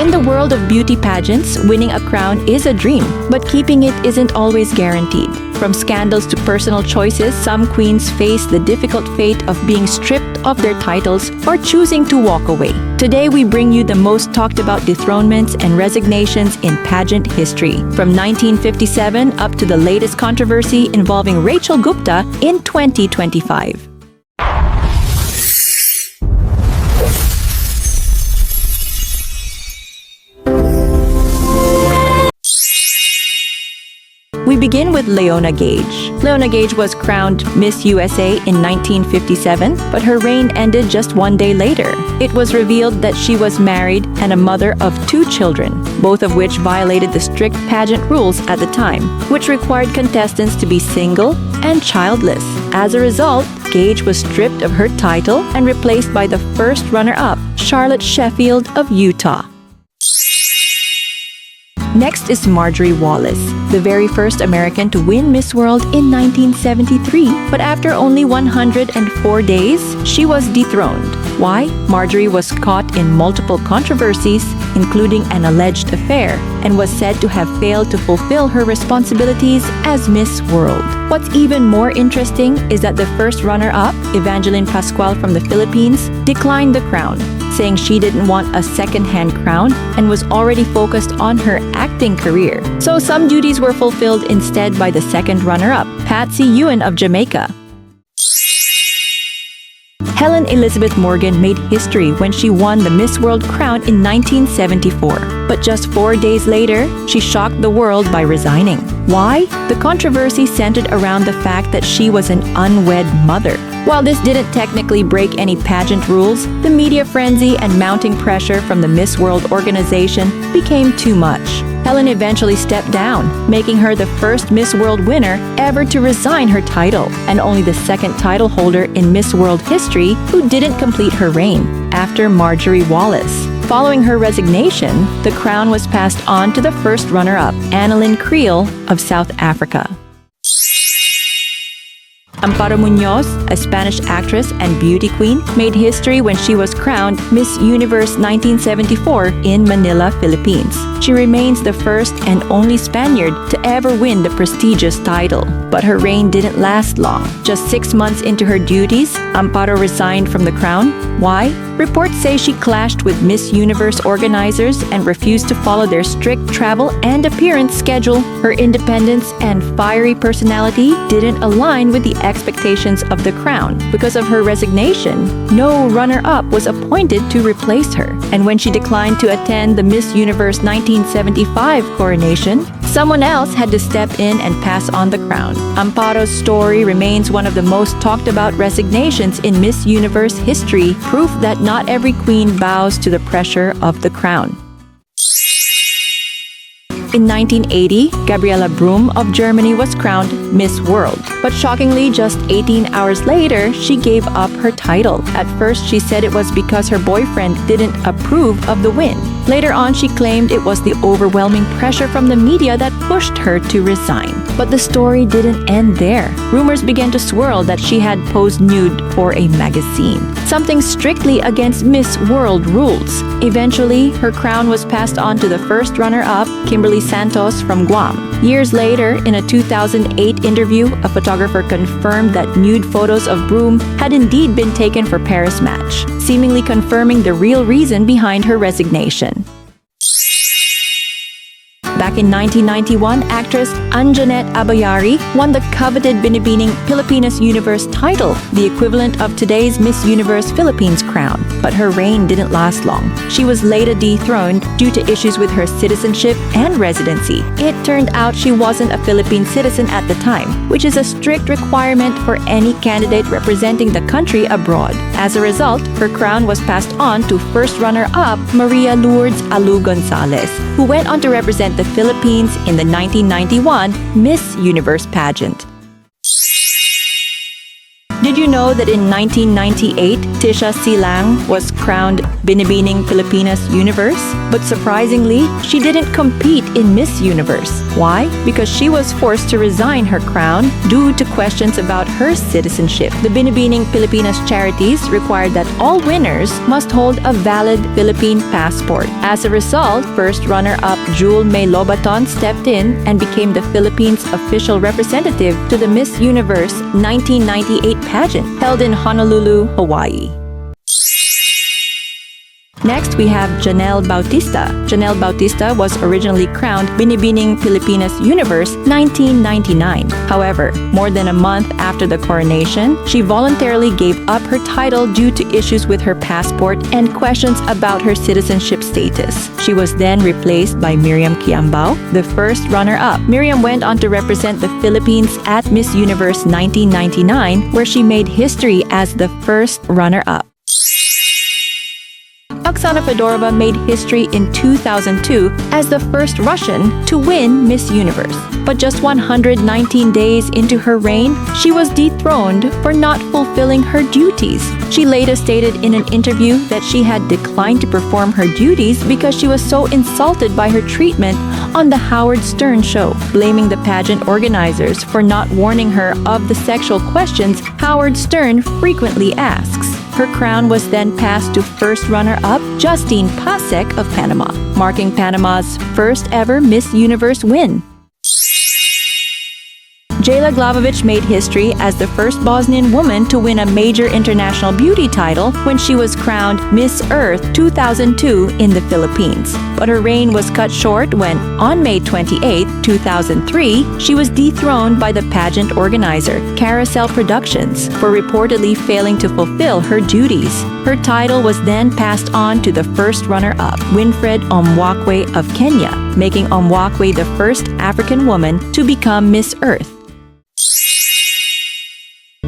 In the world of beauty pageants, winning a crown is a dream, but keeping it isn't always guaranteed. From scandals to personal choices, some queens face the difficult fate of being stripped of their titles or choosing to walk away. Today, we bring you the most talked about dethronements and resignations in pageant history, from 1957 up to the latest controversy involving Rachel Gupta in 2025. We begin with Leona Gage. Leona Gage was crowned Miss USA in 1957, but her reign ended just one day later. It was revealed that she was married and a mother of 2 children, both of which violated the strict pageant rules at the time, which required contestants to be single and childless. As a result, Gage was stripped of her title and replaced by the first runner-up, Charlotte Sheffield of Utah. Next is Marjorie Wallace, the very first American to win Miss World in 1973. But after only 104 days, she was dethroned. Why? Marjorie was caught in multiple controversies, including an alleged affair, and was said to have failed to fulfill her responsibilities as Miss World. What's even more interesting is that the first runner-up, Evangeline Pascual from the Philippines, declined the crown, saying she didn't want a second-hand crown and was already focused on her acting career. So some duties were fulfilled instead by the second runner-up, Patsy Ewan of Jamaica. Helen Elizabeth Morgan made history when she won the Miss World crown in 1974. But just 4 days later, she shocked the world by resigning. Why? The controversy centered around the fact that she was an unwed mother. While this didn't technically break any pageant rules, the media frenzy and mounting pressure from the Miss World organization became too much. Helen eventually stepped down, making her the first Miss World winner ever to resign her title, and only the second title holder in Miss World history who didn't complete her reign, after Marjorie Wallace. Following her resignation, the crown was passed on to the first runner-up, Annalyn Creel of South Africa. Amparo Muñoz, a Spanish actress and beauty queen, made history when she was crowned Miss Universe 1974 in Manila, Philippines. She remains the first and only Spaniard to ever win the prestigious title. But her reign didn't last long. Just 6 months into her duties, Amparo resigned from the crown. Why? Reports say she clashed with Miss Universe organizers and refused to follow their strict travel and appearance schedule. Her independence and fiery personality didn't align with the expectations of the crown. Because of her resignation, no runner-up was appointed to replace her. And when she declined to attend the Miss Universe 1975 coronation, someone else had to step in and pass on the crown. Amparo's story remains one of the most talked about resignations in Miss Universe history, proof that not every queen bows to the pressure of the crown. In 1980, Gabriela Brum of Germany was crowned Miss World. But shockingly, just 18 hours later, she gave up her title. At first, she said it was because her boyfriend didn't approve of the win. Later on, she claimed it was the overwhelming pressure from the media that pushed her to resign. But the story didn't end there. Rumors began to swirl that she had posed nude for a magazine, something strictly against Miss World rules. Eventually, her crown was passed on to the first runner-up, Kimberly Santos from Guam. Years later, in a 2008 interview, a photographer confirmed that nude photos of Brum had indeed been taken for Paris match, seemingly confirming the real reason behind her resignation. Back in 1991, actress Anjanette Abayari won the coveted Binibining Pilipinas Universe title, the equivalent of today's Miss Universe Philippines crown. But her reign didn't last long. She was later dethroned due to issues with her citizenship and residency. It turned out she wasn't a Philippine citizen at the time, which is a strict requirement for any candidate representing the country abroad. As a result, her crown was passed on to first runner-up Maria Lourdes Alu Gonzalez, who went on to represent the Philippines in the 1991 Miss Universe pageant. Did Did you know that in 1998, Tisha Silang was crowned Binibining Pilipinas Universe? But surprisingly, she didn't compete in Miss Universe. Why? Because she was forced to resign her crown due to questions about her citizenship. The Binibining Pilipinas charities required that all winners must hold a valid Philippine passport. As a result, first runner-up Jewel May Lobaton stepped in and became the Philippines' official representative to the Miss Universe 1998 pageant held in Honolulu, Hawaii. Next, we have Janelle Bautista. Janelle Bautista was originally crowned Binibining Pilipinas Universe 1999. However, more than a month after the coronation, she voluntarily gave up her title due to issues with her passport and questions about her citizenship status. She was then replaced by Miriam Kiambao, the first runner-up. Miriam went on to represent the Philippines at Miss Universe 1999, where she made history as the first runner-up. Oksana Fedorova made history in 2002 as the first Russian to win Miss Universe. But just 119 days into her reign, she was dethroned for not fulfilling her duties. She later stated in an interview that she had declined to perform her duties because she was so insulted by her treatment on The Howard Stern Show, blaming the pageant organizers for not warning her of the sexual questions Howard Stern frequently asks. Her crown was then passed to first runner-up Justine Pasek of Panama, marking Panama's first ever Miss Universe win. Jayla Glavovich made history as the first Bosnian woman to win a major international beauty title when she was crowned Miss Earth 2002 in the Philippines. But her reign was cut short when, on May 28, 2003, she was dethroned by the pageant organizer, Carousel Productions, for reportedly failing to fulfill her duties. Her title was then passed on to the first runner-up, Winfred Omwakwe of Kenya, making Omwakwe the first African woman to become Miss Earth.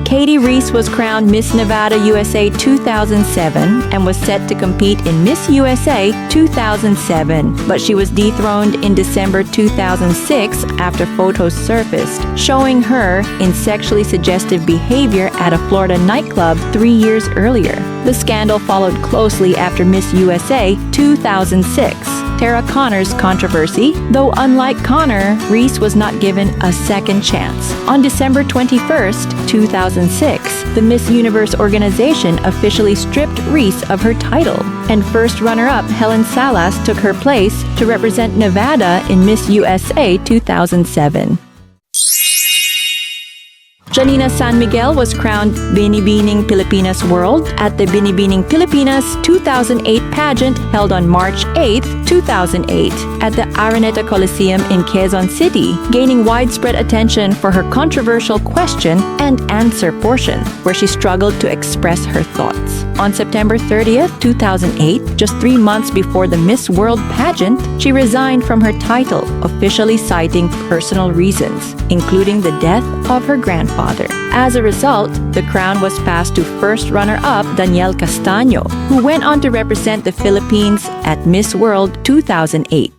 Katie Reese was crowned Miss Nevada USA 2007 and was set to compete in Miss USA 2007, but she was dethroned in December 2006 after photos surfaced showing her in sexually suggestive behavior at a Florida nightclub 3 years earlier. The scandal followed closely after Miss USA 2006. Tara Connor's controversy, though unlike Connor, Reese was not given a second chance. On December 21st, 2006, the Miss Universe organization officially stripped Reese of her title, and first runner-up Helen Salas took her place to represent Nevada in Miss USA 2007. Janina San Miguel was crowned Binibining Pilipinas World at the Binibining Pilipinas 2008 pageant held on March 8, 2008 at the Araneta Coliseum in Quezon City, gaining widespread attention for her controversial question and answer portion, where she struggled to express her thoughts. On September 30th, 2008, just 3 months before the Miss World pageant, she resigned from her title, officially citing personal reasons, including the death of her grandfather. As a result, the crown was passed to first runner-up Danielle Castaño, who went on to represent the Philippines at Miss World 2008.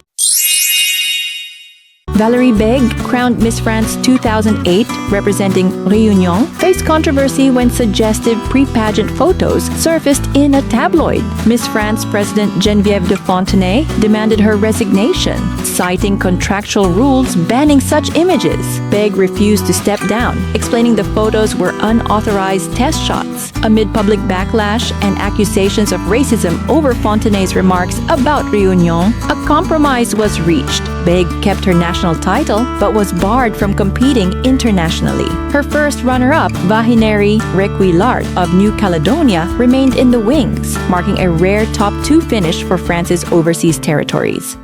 Valerie Beg, crowned Miss France 2008, representing Réunion, faced controversy when suggestive pre-pageant photos surfaced in a tabloid. Miss France President Geneviève de Fontenay demanded her resignation, citing contractual rules banning such images. Beg refused to step down, explaining the photos were unauthorized test shots. Amid public backlash and accusations of racism over Fontenay's remarks about Réunion, a compromise was reached. Beg kept her national title but was barred from competing internationally. Her first runner-up, Vahineri Requillart of New Caledonia, remained in the wings, marking a rare top 2 finish for France's overseas territories.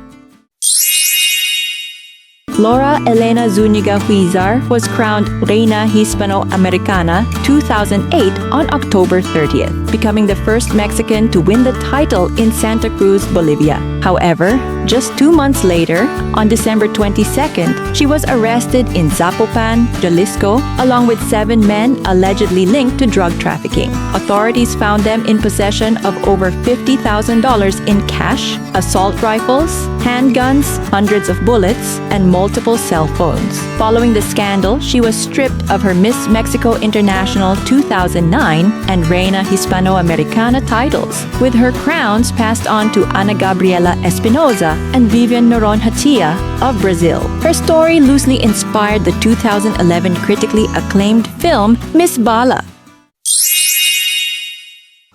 Laura Elena Zúñiga Huizar was crowned Reina Hispano-Americana 2008 on October 30th, becoming the first Mexican to win the title in Santa Cruz, Bolivia. However, just 2 months later, on December 22nd, she was arrested in Zapopan, Jalisco, along with 7 men allegedly linked to drug trafficking. Authorities found them in possession of over $50,000 in cash, assault rifles, handguns, hundreds of bullets, and and multiple cell phones. Following the scandal, she was stripped of her Miss Mexico International 2009 and Reina Hispanoamericana titles, with her crowns passed on to Ana Gabriela Espinosa and Vivian Noron Hatia of Brazil. Her story loosely inspired the 2011 critically acclaimed film Miss Bala.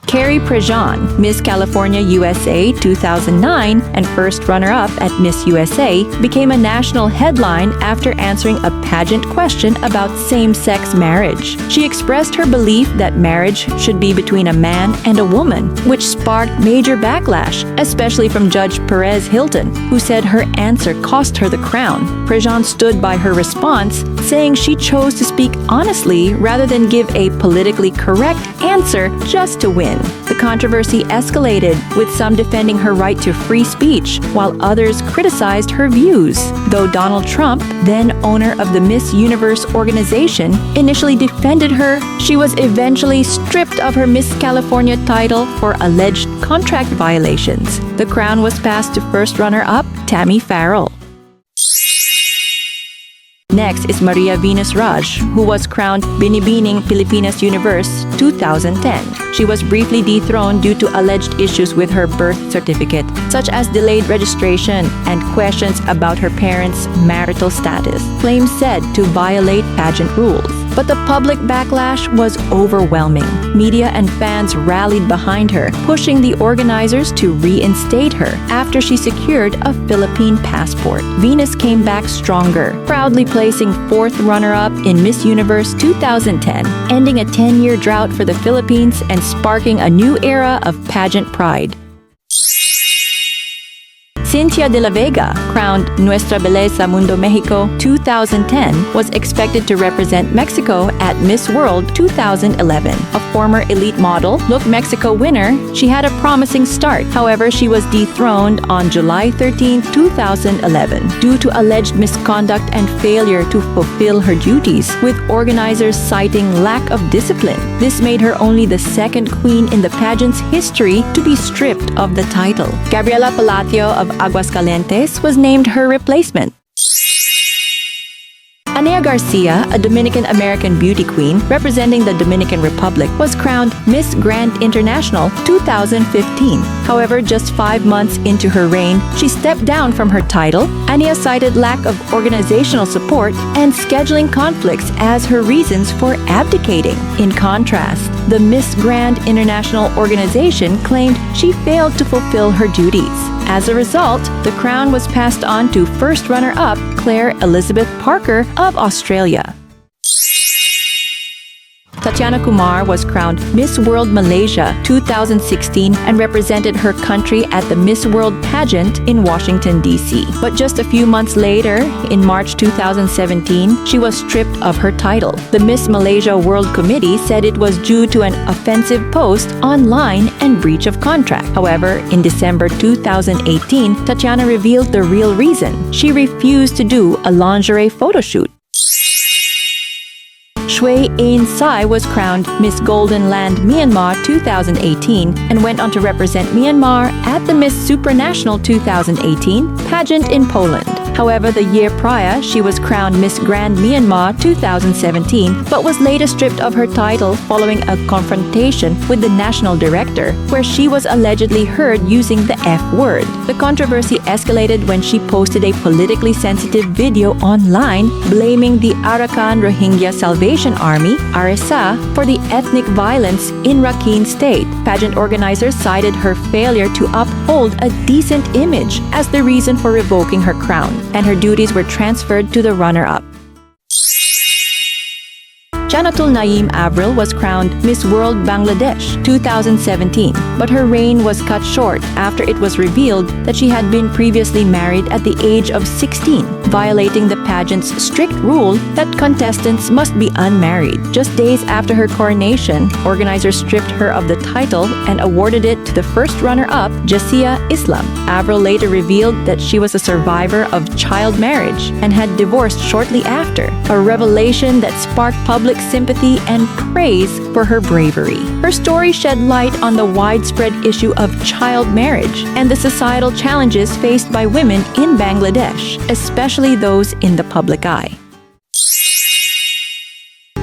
Carrie Prejean, Miss California USA 2009 and first runner-up at Miss USA, became a national headline after answering a pageant question about same-sex marriage. She expressed her belief that marriage should be between a man and a woman, which sparked major backlash, especially from Judge Perez Hilton, who said her answer cost her the crown. Prejean stood by her response, saying she chose to speak honestly rather than give a politically correct answer just to win. The controversy escalated, with some defending her right to free speech, while others criticized her views. Though Donald Trump, then owner of the Miss Universe organization, initially defended her, she was eventually stripped of her Miss California title for alleged contract violations. The crown was passed to first runner-up Tammy Farrell. Next is Maria Venus Raj, who was crowned Binibining Pilipinas Universe 2010. She was briefly dethroned due to alleged issues with her birth certificate, such as delayed registration and questions about her parents' marital status, claims said to violate pageant rules. But the public backlash was overwhelming. Media and fans rallied behind her, pushing the organizers to reinstate her after she secured a Philippine passport. Venus came back stronger, proudly placing fourth runner-up in Miss Universe 2010, ending a 10-year drought for the Philippines and sparking a new era of pageant pride. Cynthia de la Vega, crowned Nuestra Belleza Mundo Mexico 2010, was expected to represent Mexico at Miss World 2011. A former elite model, Look Mexico winner, she had a promising start. However, she was dethroned on July 13, 2011, due to alleged misconduct and failure to fulfill her duties, with organizers citing lack of discipline. This made her only the second queen in the pageant's history to be stripped of the title. Gabriela Palacio of Aguascalientes was named her replacement. Anea Garcia, a Dominican-American beauty queen representing the Dominican Republic, was crowned Miss Grand International 2015. However, just 5 months into her reign, she stepped down from her title. Anea cited lack of organizational support and scheduling conflicts as her reasons for abdicating. In contrast, the Miss Grand International organization claimed she failed to fulfill her duties. As a result, the crown was passed on to first runner-up Claire Elizabeth Parker of Australia. Tatiana Kumar was crowned Miss World Malaysia 2016 and represented her country at the Miss World pageant in Washington, D.C. But just a few months later, in March 2017, she was stripped of her title. The Miss Malaysia World Committee said it was due to an offensive post online and breach of contract. However, in December 2018, Tatiana revealed the real reason. She refused to do a lingerie photo shoot. Shui Ain Sai was crowned Miss Golden Land Myanmar 2018 and went on to represent Myanmar at the Miss Supranational 2018 pageant in Poland. However, the year prior, she was crowned Miss Grand Myanmar 2017, but was later stripped of her title following a confrontation with the national director, where she was allegedly heard using the F word. The controversy escalated when she posted a politically sensitive video online blaming the Arakan Rohingya Salvation Army, ARSA, for the ethnic violence in Rakhine State. Pageant organizers cited her failure to uphold a decent image as the reason for revoking her crown, and her duties were transferred to the runner-up. Janatul Naeem Avril was crowned Miss World Bangladesh 2017, but her reign was cut short after it was revealed that she had been previously married at the age of 16, violating the pageant's strict rule that contestants must be unmarried. Just days after her coronation, organizers stripped her of the title and awarded it to the first runner-up, Jasia Islam. Avril later revealed that she was a survivor of child marriage and had divorced shortly after, a revelation that sparked public sympathy and praise for her bravery. Her story shed light on the widespread issue of child marriage and the societal challenges faced by women in Bangladesh, especially those in the public eye.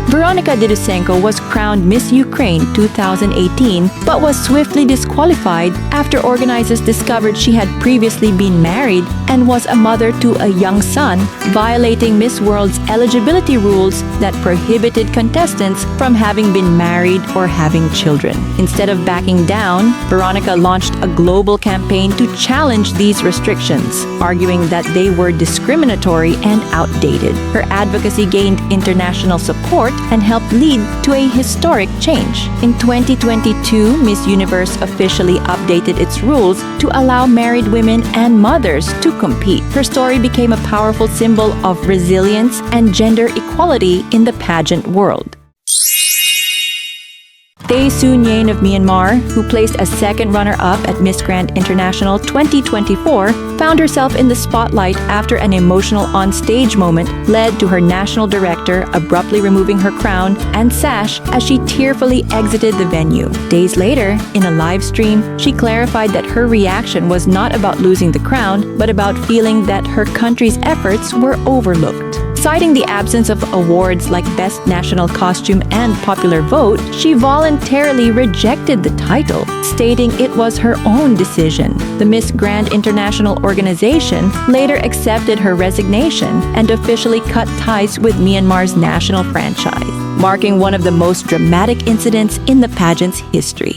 Veronika Didusenko was crowned Miss Ukraine 2018 but was swiftly disqualified after organizers discovered she had previously been married and was a mother to a young son, violating Miss World's eligibility rules that prohibited contestants from having been married or having children. Instead of backing down, Veronika launched a global campaign to challenge these restrictions, arguing that they were discriminatory and outdated. Her advocacy gained international support and helped lead to a historic change. In 2022, Miss Universe officially updated its rules to allow married women and mothers to compete. Her story became a powerful symbol of resilience and gender equality in the pageant world. Tae Soon Yeon of Myanmar, who placed as second runner-up at Miss Grand International 2024, found herself in the spotlight after an emotional on-stage moment led to her national director abruptly removing her crown and sash as she tearfully exited the venue. Days later, in a live stream, she clarified that her reaction was not about losing the crown, but about feeling that her country's efforts were overlooked. Citing the absence of awards like Best National Costume and Popular Vote, she voluntarily rejected the title, stating it was her own decision. The Miss Grand International organization later accepted her resignation and officially cut ties with Myanmar's national franchise, marking one of the most dramatic incidents in the pageant's history.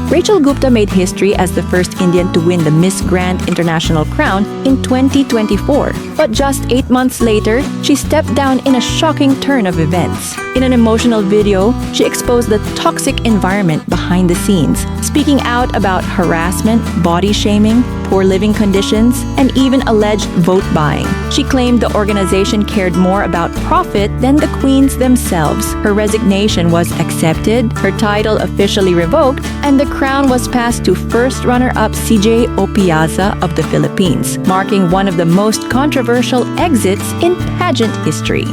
Rachel Gupta made history as the first Indian to win the Miss Grand International crown in 2024. But just 8 months later, she stepped down in a shocking turn of events. In an emotional video, she exposed the toxic environment behind the scenes, speaking out about harassment, body shaming, poor living conditions, and even alleged vote buying. She claimed the organization cared more about profit than the queens themselves. Her resignation was accepted, her title officially revoked, and the crown was passed to first runner-up CJ Opiaza of the Philippines, marking one of the most controversial exits in pageant history.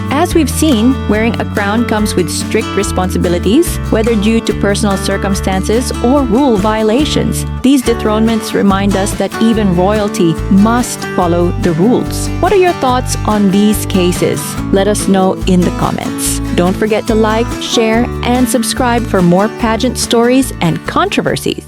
As we've seen, wearing a crown comes with strict responsibilities, whether due to personal circumstances or rule violations. These dethronements remind us that even royalty must follow the rules. What are your thoughts on these cases? Let us know in the comments. Don't forget to like, share, and subscribe for more pageant stories and controversies.